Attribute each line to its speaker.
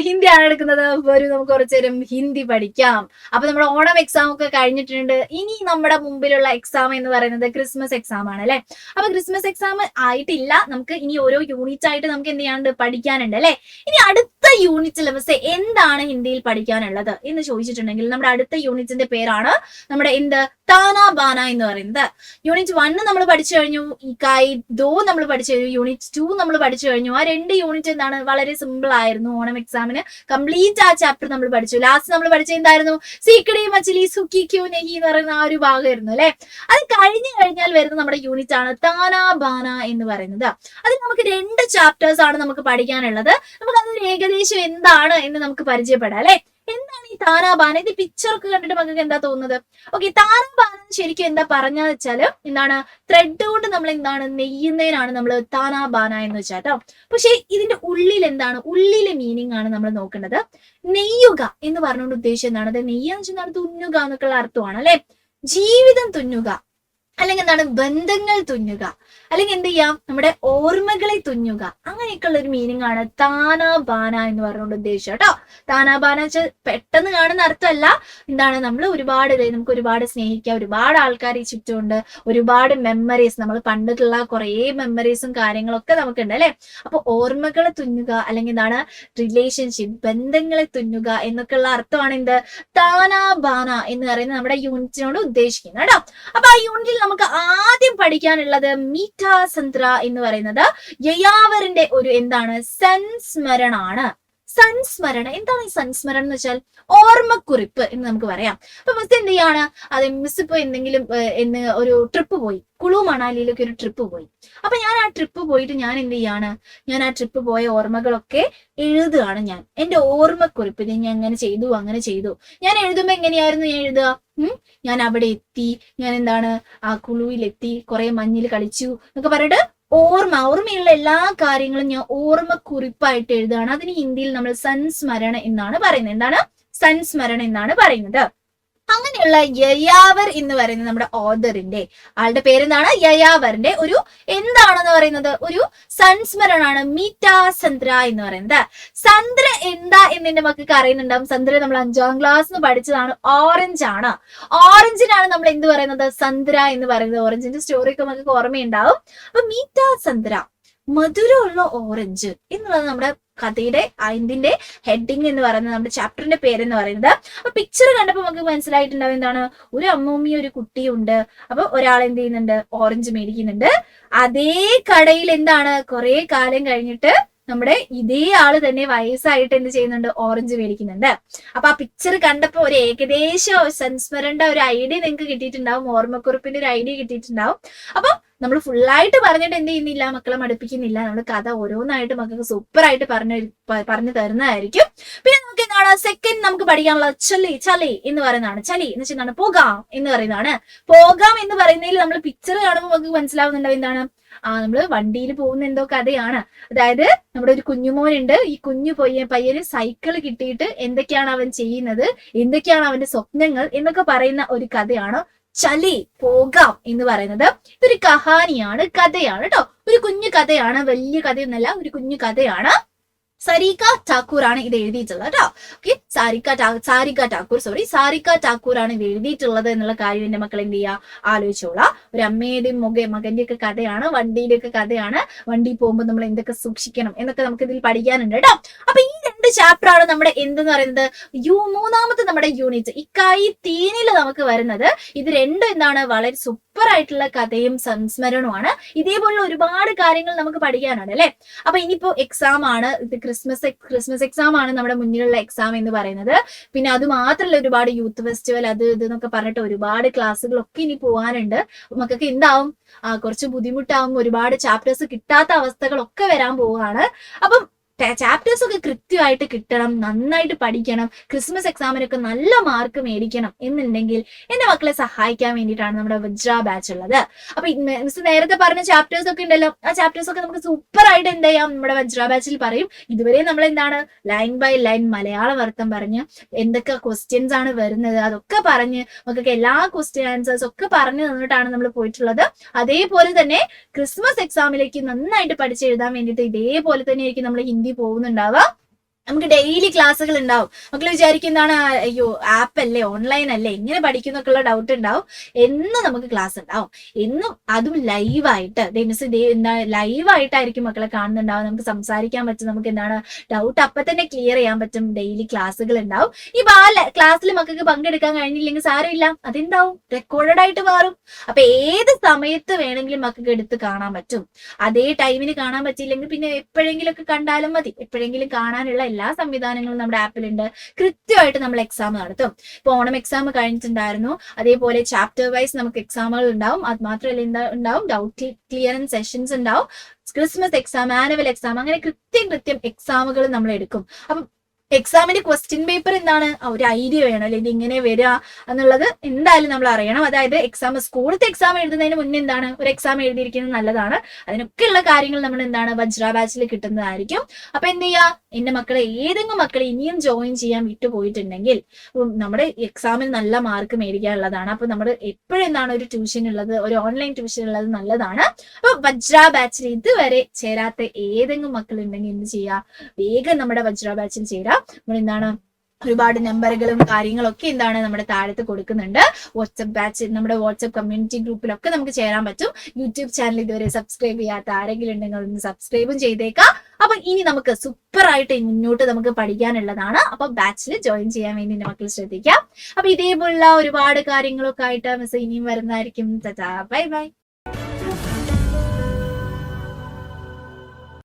Speaker 1: ഹിന്ദിയാണ് എടുക്കുന്നത്. വരൂ നമുക്ക് കുറച്ചു നേരം ഹിന്ദി പഠിക്കാം. അപ്പൊ നമ്മുടെ ഓണം എക്സാം ഒക്കെ കഴിഞ്ഞിട്ടുണ്ട്. ഇനി നമ്മുടെ മുമ്പിലുള്ള എക്സാം എന്ന് പറയുന്നത് ക്രിസ്മസ് എക്സാം ആണ് അല്ലെ. അപ്പൊ ക്രിസ്മസ് എക്സാം ആയിട്ടില്ല, നമുക്ക് ഇനി ഓരോ യൂണിറ്റ് ആയിട്ട് നമുക്ക് എന്ത് ചെയ്യാണ്ട് പഠിക്കാനുണ്ട് അല്ലെ. ഇനി അടുത്ത യൂണിറ്റ് സിലബസ് എന്താണ് ഹിന്ദിയിൽ പഠിക്കാനുള്ളത് എന്ന് ചോദിച്ചിട്ടുണ്ടെങ്കിൽ നമ്മുടെ അടുത്ത യൂണിറ്റിന്റെ പേരാണ് നമ്മുടെ താന ബാന എന്ന് പറയുന്നത്. യൂണിറ്റ് 1 നമ്മൾ പഠിച്ചു കഴിഞ്ഞു, ഇക്കായി ദോ നമ്മൾ പഠിച്ചു കഴിഞ്ഞു, യൂണിറ്റ് 2 നമ്മൾ പഠിച്ചു കഴിഞ്ഞു. ആ 2 യൂണിറ്റ് എന്താണ് വളരെ സിമ്പിൾ ആയിരുന്നു. ഓണം എക്സാമിന് കംപ്ലീറ്റ് ആ ചാപ്റ്റർ നമ്മൾ പഠിച്ചു. ലാസ്റ്റ് നമ്മൾ പഠിച്ച എന്തായിരുന്നു? സീക്കടി മച്ചിലി സുക്കി ക്യൂ നെഹി എന്ന് പറയുന്ന ആ ഒരു ഭാഗമായിരുന്നു അല്ലെ. അത് കഴിഞ്ഞു കഴിഞ്ഞാൽ വരുന്ന നമ്മുടെ യൂണിറ്റ് ആണ് താന ബാന എന്ന് പറയുന്നത്. അതിൽ നമുക്ക് 2 ചാപ്റ്റേഴ്സ് ആണ് നമുക്ക് പഠിക്കാനുള്ളത്. നമുക്ക് അതൊരു ഏകദേശം എന്താണ് എന്ന് നമുക്ക് പരിചയപ്പെടാം അല്ലെ. എന്താണ് ഈ താനാബാന? ഇത് പിക്ചറൊക്കെ കണ്ടിട്ട് നമുക്ക് എന്താ തോന്നുന്നത്? ഓക്കെ, താനാബാന ശരിക്കും എന്താ പറഞ്ഞാന്ന് വെച്ചാല് എന്താണ്, ത്രെഡ് കൊണ്ട് നമ്മൾ എന്താണ് നെയ്യുന്നതിനാണ് നമ്മൾ താനാബാന എന്ന് വെച്ചാട്ടോ. പക്ഷെ ഇതിന്റെ ഉള്ളിൽ എന്താണ്, ഉള്ളിലെ മീനിങ് ആണ് നമ്മൾ നോക്കേണ്ടത്. നെയ്യുക എന്ന് പറഞ്ഞുകൊണ്ട് ഉദ്ദേശം എന്താണ്? അത് നെയ്യാന്ന് വെച്ചാൽ തുന്നുക എന്നൊക്കെയുള്ള അർത്ഥമാണ് അല്ലെ. ജീവിതം തുന്നുക, അല്ലെങ്കിൽ എന്താണ്, ബന്ധങ്ങൾ തുന്നുക, അല്ലെങ്കിൽ എന്ത് ചെയ്യാം, നമ്മുടെ ഓർമ്മകളെ തുന്നുക, അങ്ങനെയൊക്കെയുള്ള ഒരു മീനിങ് ആണ് താനാബാന എന്ന് പറഞ്ഞുകൊണ്ട് ഉദ്ദേശിച്ചത് കേട്ടോ. താനാബാന വെച്ചാൽ പെട്ടെന്ന് കാണുന്ന അർത്ഥമല്ല. എന്താണ്, നമ്മൾ ഒരുപാട് നമുക്ക് ഒരുപാട് സ്നേഹിക്കാം, ഒരുപാട് ആൾക്കാർ ഈ ചുറ്റുമുണ്ട്, ഒരുപാട് മെമ്മറീസ്, നമ്മൾ പണ്ടിട്ടുള്ള കുറെ മെമ്മറീസും കാര്യങ്ങളൊക്കെ നമുക്കുണ്ട് അല്ലെ. അപ്പൊ ഓർമ്മകളെ തുന്നുക, അല്ലെങ്കിൽ എന്താണ്, റിലേഷൻഷിപ്പ്, ബന്ധങ്ങളെ തുന്നുക എന്നൊക്കെയുള്ള അർത്ഥമാണ് എന്ത്, താനാബാന എന്ന് പറയുന്നത് നമ്മുടെ യൂണിറ്റിനോട് ഉദ്ദേശിക്കുന്നത് കേട്ടോ. അപ്പൊ ആ യൂണിറ്റിൽ നമുക്ക് ആദ്യം പഠിക്കാനുള്ളത് മീഠാ സന്ത്ര എന്ന് പറയുന്നത് യയാവറിന്റെ ഒരു എന്താണ്, സൻസ്മരണാണ്. സൻസ്മരണ എന്താണ്? ഈ സൻസ്മരണം എന്ന് വെച്ചാൽ ഓർമ്മക്കുറിപ്പ് എന്ന് നമുക്ക് പറയാം. അപ്പൊ മിസ് എന്ത് ചെയ്യാണ്, അത് മിസ് ഇപ്പൊ എന്തെങ്കിലും ഒരു ട്രിപ്പ് പോയി, കുളു മണാലിയിലൊക്കെ ഒരു ട്രിപ്പ് പോയി. അപ്പൊ ഞാൻ ആ ട്രിപ്പ് പോയിട്ട് ഞാൻ എന്ത് ചെയ്യാണ്, ഞാൻ ആ ട്രിപ്പ് പോയ ഓർമ്മകളൊക്കെ എഴുതുകയാണ്. ഞാൻ എന്റെ ഓർമ്മക്കുറിപ്പ് ഞാൻ അങ്ങനെ ചെയ്തു, അങ്ങനെ ചെയ്തു. ഞാൻ എഴുതുമ്പോ എങ്ങനെയായിരുന്നു ഞാൻ എഴുതുക? ഞാൻ അവിടെ എത്തി, ഞാൻ എന്താണ് ആ കുളുവിലെത്തി, കുറെ മഞ്ഞിൽ കളിച്ചു എന്നൊക്കെ പറഞ്ഞിട്ട് ഓർമ്മയുള്ള എല്ലാ കാര്യങ്ങളും ഞാൻ ഓർമ്മക്കുറിപ്പായിട്ട് എഴുതുകയാണ്. അതിന് ഹിന്ദിയിൽ നമ്മൾ സൻസ്മരണ എന്നാണ് പറയുന്നത്. എന്താണ്? സൻസ്മരണ എന്നാണ് പറയുന്നത്. അങ്ങനെയുള്ള യയാവർ എന്ന് പറയുന്നത് നമ്മുടെ ഓദറിന്റെ ആളുടെ പേരെന്താണ്, യയാവറിന്റെ ഒരു എന്താണെന്ന് പറയുന്നത്, ഒരു സൻസ്മരണാണ് മീഠാ സന്ത്ര എന്ന് പറയുന്നത്. സന്ത്ര എന്താ എന്നെ മക്കൾക്ക് അറിയുന്നുണ്ടാവും. സന്ത്ര നമ്മൾ 5ാം ക്ലാസ്സിൽ പഠിച്ചതാണ്. ഓറഞ്ച് ആണ്. ഓറഞ്ചിനാണ് നമ്മൾ എന്ത് പറയുന്നത്, സന്ത്ര എന്ന് പറയുന്നത്. ഓറഞ്ചിന്റെ സ്റ്റോറി ഒക്കെ നമുക്ക് ഓർമ്മയുണ്ടാവും. അപ്പൊ മീഠാ സന്ത്ര, മധുരമുള്ള ഓറഞ്ച് എന്നുള്ളത് നമ്മുടെ കഥയുടെ അതിന്റെ ഹെഡിങ് എന്ന് പറയുന്നത്, നമ്മുടെ ചാപ്റ്ററിന്റെ പേരെന്ന് പറയുന്നത്. അപ്പൊ പിക്ചർ കണ്ടപ്പോ നമുക്ക് മനസ്സിലായിട്ടുണ്ടാവും എന്താണ്, ഒരു അമ്മൂമ്മയും ഒരു കുട്ടിയുണ്ട്. അപ്പൊ ഒരാൾ എന്ത് ചെയ്യുന്നുണ്ട്, ഓറഞ്ച് മേടിക്കുന്നുണ്ട്. അതേ കടയിൽ എന്താണ്, കുറെ കാലം കഴിഞ്ഞിട്ട് നമ്മുടെ ഇതേ ആള് തന്നെ വയസ്സായിട്ട് എന്ത് ചെയ്യുന്നുണ്ട്, ഓറഞ്ച് മേടിക്കുന്നുണ്ട്. അപ്പൊ ആ പിക്ചർ കണ്ടപ്പോ ഒരു ഏകദേശം സംസ്മരണ ഒരു ഐഡിയ നിങ്ങൾക്ക് കിട്ടിയിട്ടുണ്ടാവും, ഓർമ്മക്കുറിപ്പിന്റെ ഒരു ഐഡിയ കിട്ടിയിട്ടുണ്ടാവും. അപ്പൊ നമ്മൾ ഫുള്ളായിട്ട് പറഞ്ഞിട്ട് എന്ത് ചെയ്യുന്നില്ല, മക്കളെ മടുപ്പിക്കുന്നില്ല. നമ്മുടെ കഥ ഓരോന്നായിട്ട് മക്കൾക്ക് സൂപ്പർ ആയിട്ട് പറഞ്ഞു തരുന്നതായിരിക്കും. പിന്നെ നമുക്ക് എന്താണ്, സെക്കൻഡ് നമുക്ക് പഠിക്കാനുള്ളത് ചലി എന്ന് പറയുന്നതാണ്. ചലി എന്ന് വെച്ചാൽ എന്താണ്, പോകാം എന്ന് പറയുന്നതാണ്. പോകാം എന്ന് പറയുന്നതിൽ നമ്മൾ പിക്ചർ കാണുമ്പോൾ നമുക്ക് മനസ്സിലാവുന്നുണ്ടാവും എന്താണ്, നമ്മള് വണ്ടിയിൽ പോകുന്ന എന്തോ കഥയാണ്. അതായത് നമ്മുടെ ഒരു കുഞ്ഞുമോനുണ്ട്. ഈ കുഞ്ഞു പയ്യന് സൈക്കിൾ കിട്ടിയിട്ട് എന്തൊക്കെയാണ് അവൻ ചെയ്യുന്നത്, എന്തൊക്കെയാണ് അവന്റെ സ്വപ്നങ്ങൾ എന്നൊക്കെ പറയുന്ന ഒരു കഥയാണ് ചലി, പോകാം എന്ന് പറയുന്നത്. ഇതൊരു കഹാനിയാണ്, കഥയാണ് കേട്ടോ. ഒരു കുഞ്ഞു കഥയാണ്, വലിയ കഥയൊന്നല്ല, ഒരു കുഞ്ഞു കഥയാണ്. സാരിക ഠാക്കൂർ ആണ് ഇത് എഴുതിയിട്ടുള്ളത് കേട്ടോ. ഓക്കെ, സാരിക ഠാക്കൂർ ആണ് ഇത് എഴുതിയിട്ടുള്ളത് എന്നുള്ള കാര്യം എന്റെ മക്കൾ എന്ത് ചെയ്യുക, ആലോചിച്ചോളാം. ഒരു അമ്മയുടെയും മകന്റെ ഒക്കെ കഥയാണ്, വണ്ടിയുടെ ഒക്കെ കഥയാണ്. വണ്ടി പോകുമ്പോൾ നമ്മൾ എന്തൊക്കെ സൂക്ഷിക്കണം എന്നൊക്കെ നമുക്ക് ഇതിൽ പഠിക്കാനുണ്ട് കേട്ടോ. അപ്പൊ ഈ 2 ചാപ്റ്റർ ആണ് നമ്മുടെ എന്തെന്ന് പറയുന്നത്, മൂന്നാമത്തെ നമ്മുടെ യൂണിറ്റ് ഇക്കായി തീനില് നമുക്ക് വരുന്നത്. ഇത് രണ്ടും എന്താണ്, വളരെ സൂപ്പർ ആയിട്ടുള്ള കഥയും സംസ്മരണവുമാണ്. ഇതേപോലുള്ള ഒരുപാട് കാര്യങ്ങൾ നമുക്ക് പഠിക്കാനാണ് അല്ലെ. അപ്പൊ ഇനിയിപ്പോ എക്സാം ആണ്, ഇത് ക്രിസ്മസ് എക്സാം ആണ് നമ്മുടെ മുന്നിലുള്ള എക്സാം എന്ന് പറയുന്നത്. പിന്നെ അത് മാത്രമല്ല, ഒരുപാട് യൂത്ത് ഫെസ്റ്റിവൽ അത് ഇത് എന്നൊക്കെ പറഞ്ഞിട്ട് ഒരുപാട് ക്ലാസ്സുകളൊക്കെ ഇനി പോകാനുണ്ട്. മക്കൾക്ക് എന്താവും, കുറച്ച് ബുദ്ധിമുട്ടാവും, ഒരുപാട് ചാപ്റ്റേഴ്സ് കിട്ടാത്ത അവസ്ഥകളൊക്കെ വരാൻ പോവുകയാണ്. അപ്പം ചാപ്റ്റേഴ്സ് ഒക്കെ കൃത്യമായിട്ട് കിട്ടണം, നന്നായിട്ട് പഠിക്കണം, ക്രിസ്മസ് എക്സാമിനൊക്കെ നല്ല മാർക്ക് മേടിക്കണം എന്നുണ്ടെങ്കിൽ എന്റെ മക്കളെ സഹായിക്കാൻ വേണ്ടിയിട്ടാണ് നമ്മുടെ വജ്ര ബാച്ച് ഉള്ളത്. അപ്പൊ മിസ് നേരത്തെ പറഞ്ഞ ചാപ്റ്റേഴ്സ് ഒക്കെ ഉണ്ടല്ലോ, ആ ചാപ്റ്റേഴ്സ് ഒക്കെ നമുക്ക് സൂപ്പർ ആയിട്ട് എന്ത് ചെയ്യാം, നമ്മുടെ വജ്ര ബാച്ചിൽ പറയും. ഇതുവരെ നമ്മൾ എന്താണ് ലൈൻ ബൈ ലൈൻ മലയാളം അർത്ഥം പറഞ്ഞ് എന്തൊക്കെ ക്വസ്റ്റ്യൻസ് ആണ് വരുന്നത് അതൊക്കെ പറഞ്ഞ് മക്കൾക്ക് എല്ലാ ക്വസ്റ്റ്യൻ ആൻസേഴ്സ് ഒക്കെ പറഞ്ഞു തന്നിട്ടാണ് നമ്മൾ പോയിട്ടുള്ളത്. അതേപോലെ തന്നെ ക്രിസ്മസ് എക്സാമിലേക്ക് നന്നായിട്ട് പഠിച്ചെഴുതാൻ വേണ്ടിയിട്ട് ഇതേപോലെ തന്നെ ആയിരിക്കും നമ്മൾ ഹിന്ദി പോകുന്നുണ്ടാവുക. നമുക്ക് ഡെയിലി ക്ലാസ്സുകൾ ഉണ്ടാവും. മക്കൾ വിചാരിക്കും എന്താണ്, അയ്യോ ആപ്പ് അല്ലേ, ഓൺലൈൻ അല്ലേ, എങ്ങനെ പഠിക്കുന്നൊക്കെയുള്ള ഡൗട്ട് ഉണ്ടാവും. എന്നും നമുക്ക് ക്ലാസ് ഉണ്ടാവും, എന്നും അതും ലൈവായിട്ട്. എന്താ ലൈവായിട്ടായിരിക്കും മക്കളെ കാണുന്നുണ്ടാവും. നമുക്ക് സംസാരിക്കാൻ പറ്റും, നമുക്ക് എന്താണ് ഡൗട്ട് അപ്പൊ തന്നെ ക്ലിയർ ചെയ്യാൻ പറ്റും. ഡെയിലി ക്ലാസ്സുകൾ ഉണ്ടാവും. ഈ ക്ലാസ്സിൽ മക്കൾക്ക് പങ്കെടുക്കാൻ കഴിഞ്ഞില്ലെങ്കിൽ സാരമില്ല, അതെന്താവും, റെക്കോർഡഡ് ആയിട്ട് മാറും. അപ്പൊ ഏത് സമയത്ത് വേണമെങ്കിലും മക്കൾക്ക് എടുത്ത് കാണാൻ പറ്റും. അതേ ടൈമിന് കാണാൻ പറ്റിയില്ലെങ്കിൽ പിന്നെ എപ്പോഴെങ്കിലും ഒക്കെ കണ്ടാലും മതി. എപ്പോഴെങ്കിലും കാണാനുള്ള എല്ലാ സംവിധാനങ്ങളും നമ്മുടെ ആപ്പിലുണ്ട്. കൃത്യമായിട്ട് നമ്മൾ എക്സാം നടത്തും. ഇപ്പൊ ഓണം എക്സാം കഴിഞ്ഞിട്ടുണ്ടായിരുന്നു, അതേപോലെ ചാപ്റ്റർ വൈസ് നമുക്ക് എക്സാമുകൾ ഉണ്ടാവും. അത് മാത്രമല്ല എന്താ ഉണ്ടാവും, ഡൗട്ട് ക്ലിയറൻസ് സെഷൻസ് ഉണ്ടാവും, ക്രിസ്മസ് എക്സാം, ആനുവൽ എക്സാം, അങ്ങനെ കൃത്യം എക്സാമുകൾ നമ്മൾ എടുക്കും. അപ്പം എക്സാമിന്റെ ക്വസ്റ്റ്യൻ പേപ്പർ എന്താണ്, ഒരു ഐഡിയ വേണം അല്ലെ, ഇത് ഇങ്ങനെ വരിക എന്നുള്ളത് എന്തായാലും നമ്മൾ അറിയണം. അതായത് സ്കൂളത്തെ എക്സാം എഴുതുന്നതിന് മുന്നേ എന്താണ്, ഒരു എക്സാം എഴുതിയിരിക്കുന്നത് നല്ലതാണ്. അതിനൊക്കെയുള്ള കാര്യങ്ങൾ നമ്മൾ എന്താണ് വജ്ര ബാച്ചിൽ കിട്ടുന്നതായിരിക്കും. അപ്പൊ എന്ത് ചെയ്യുക, എന്റെ മക്കളെ, ഏതെങ്കിലും മക്കളെ ഇനിയും ജോയിൻ ചെയ്യാൻ വിട്ടുപോയിട്ടുണ്ടെങ്കിൽ, നമ്മുടെ എക്സാമിൽ നല്ല മാർക്ക് മേടിക്കാനുള്ളതാണ്. അപ്പൊ നമ്മൾ എപ്പോഴും എന്താണ് ഒരു ട്യൂഷൻ ഉള്ളത്, ഒരു ഓൺലൈൻ ട്യൂഷൻ ഉള്ളത് നല്ലതാണ്. അപ്പൊ വജ്ര ബാച്ചിൽ ഇതുവരെ ചേരാത്ത ഏതെങ്കിലും മക്കൾ ഉണ്ടെങ്കിൽ എന്ത് ചെയ്യുക, വേഗം നമ്മുടെ വജ്ര ബാച്ചിൽ ചേരാം. നമ്മൾ എന്താണ് ഒരുപാട് നമ്പറുകളും കാര്യങ്ങളൊക്കെ എന്താണ് നമ്മുടെ താഴത്ത് കൊടുക്കുന്നുണ്ട്. വാട്സ്ആപ്പ് ബാച്ച്, നമ്മുടെ വാട്സ്ആപ്പ് കമ്മ്യൂണിറ്റി ഗ്രൂപ്പിലൊക്കെ നമുക്ക് ചേരാൻ പറ്റും. യൂട്യൂബ് ചാനൽ ഇതുവരെ സബ്സ്ക്രൈബ് ചെയ്യാത്ത ആരെങ്കിലും ഉണ്ടെങ്കിൽ ഒന്ന് സബ്സ്ക്രൈബും ചെയ്തേക്കാം. അപ്പൊ ഇനി നമുക്ക് സൂപ്പർ ആയിട്ട് മുന്നോട്ട് നമുക്ക് പഠിക്കാനുള്ളതാണ്. അപ്പൊ ബാച്ചിൽ ജോയിൻ ചെയ്യാൻ വേണ്ടി മക്കൾ ശ്രദ്ധിക്കാം. അപ്പൊ ഇതേപോലുള്ള ഒരുപാട് കാര്യങ്ങളൊക്കെ ആയിട്ട് മിസ് ഇനിയും വരുന്നതായിരിക്കും. Bye bye.